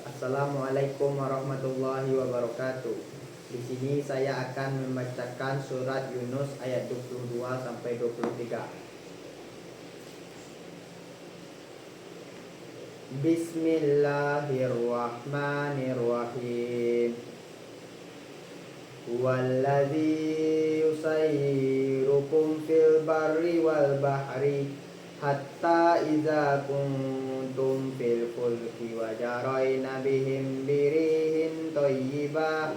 Assalamualaikum warahmatullahi wabarakatuh. Di sini saya akan membacakan surat Yunus ayat 22 sampai 23. Bismillahirrahmanirrahim. Huwallazi yusayyirukum fil barri wal bahri hatta idza kuntum fil fulki wa jarayna bihim birihin thayyibah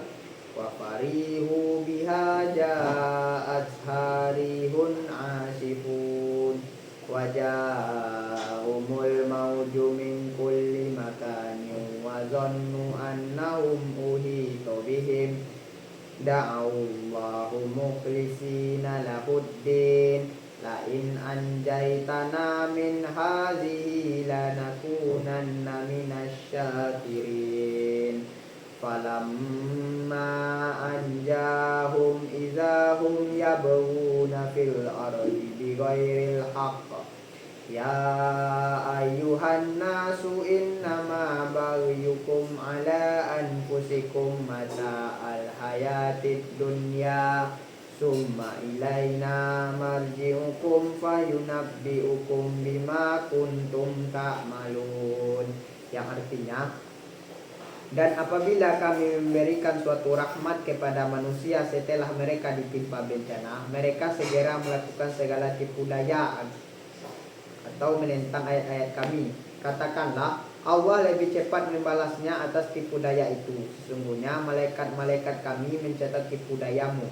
wa farihu biha ja'at harihun asifun wa ja'ahumul mawju min kulli makanin wa dhannu annahum uhita bihim da'awallahu mukhlisina lahuddin la in anjaitana min hadhihi lanakunanna minasyakirin falamma anjahum idahum yabghuna fil ardi bighairil haqq ya ayyuhan nasu innama baghyukum ala anfusikum mata'al hayatid dunya summa ilaina marji'ukum fayunabbi'ukum bima kuntum ta'malun, yang artinya, dan apabila kami memberikan suatu rahmat kepada manusia setelah mereka ditimpa bencana, mereka segera melakukan segala tipu daya atau menentang ayat-ayat kami. Katakanlah, Allah lebih cepat membalasnya atas tipu daya itu. Sesungguhnya malaikat-malaikat kami mencatat tipu dayamu.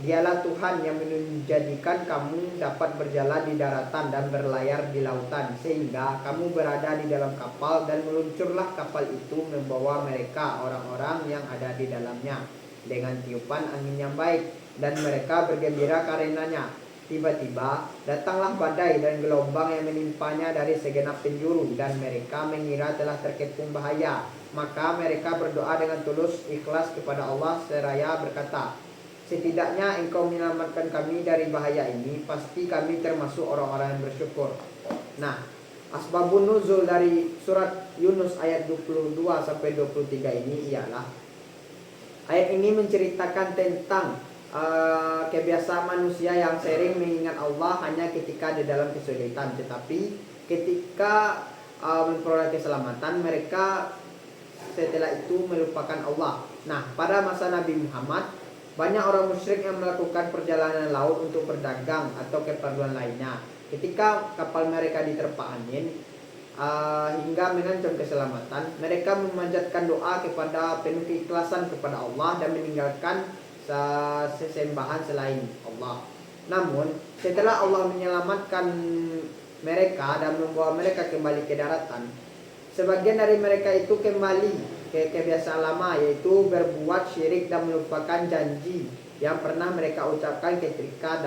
Dialah Tuhan yang menjadikan kamu dapat berjalan di daratan dan berlayar di lautan, sehingga kamu berada di dalam kapal, dan meluncurlah kapal itu membawa mereka, orang-orang yang ada di dalamnya, dengan tiupan angin yang baik, dan mereka bergembira karenanya. Tiba-tiba datanglah badai dan gelombang yang menimpanya dari segenap penjuru, dan mereka mengira telah terkepung bahaya. Maka mereka berdoa dengan tulus ikhlas kepada Allah seraya berkata, setidaknya engkau menyelamatkan kami dari bahaya ini, pasti kami termasuk orang-orang yang bersyukur. Nah, asbabun nuzul dari surat Yunus ayat 22 sampai 23 ini ialah, ayat ini menceritakan tentang kebiasaan manusia yang sering mengingat Allah hanya ketika di dalam kesulitan, tetapi ketika memperoleh keselamatan mereka setelah itu melupakan Allah. Nah, pada masa Nabi Muhammad, banyak orang musyrik yang melakukan perjalanan laut untuk berdagang atau keperluan lainnya. Ketika kapal mereka diterpa angin hingga mengancam keselamatan, mereka memanjatkan doa kepada penuh keikhlasan kepada Allah dan meninggalkan sesembahan selain Allah. Namun setelah Allah menyelamatkan mereka dan membawa mereka kembali ke daratan, sebagian dari mereka itu kembali ke kebiasaan lama, yaitu berbuat syirik dan melupakan janji yang pernah mereka ucapkan ketika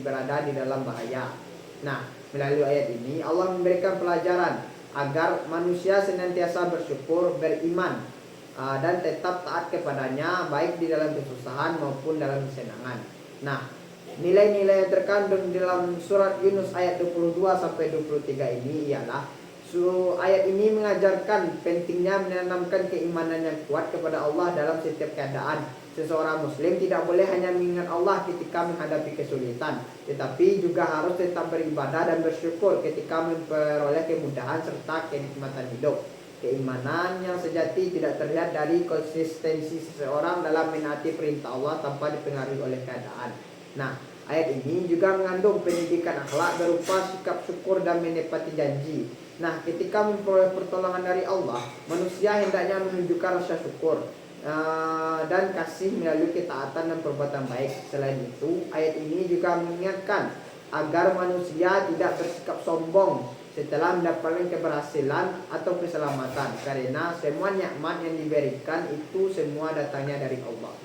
berada di dalam bahaya. Nah, melalui ayat ini Allah memberikan pelajaran agar manusia senantiasa bersyukur, beriman, dan tetap taat kepadanya, baik di dalam kesusahan maupun dalam kesenangan. Nah, nilai-nilai yang terkandung dalam surat Yunus ayat 22 sampai 23 ini ialah, ayat ini mengajarkan pentingnya menanamkan keimanan yang kuat kepada Allah dalam setiap keadaan. Seseorang muslim tidak boleh hanya mengingat Allah ketika menghadapi kesulitan, tetapi juga harus tetap beribadah dan bersyukur ketika memperoleh kemudahan serta kenikmatan hidup. Keimanan yang sejati tidak terlihat dari konsistensi seseorang dalam menaati perintah Allah tanpa dipengaruhi oleh keadaan. Nah, ayat ini juga mengandung pendidikan akhlak berupa sikap syukur dan menepati janji. Nah, ketika memperoleh pertolongan dari Allah, manusia hendaknya menunjukkan rasa syukur dan kasih melalui ketaatan dan perbuatan baik. Selain itu, ayat ini juga mengingatkan agar manusia tidak bersikap sombong setelah mendapatkan keberhasilan atau keselamatan, karena semua nikmat yang diberikan itu semua datangnya dari Allah.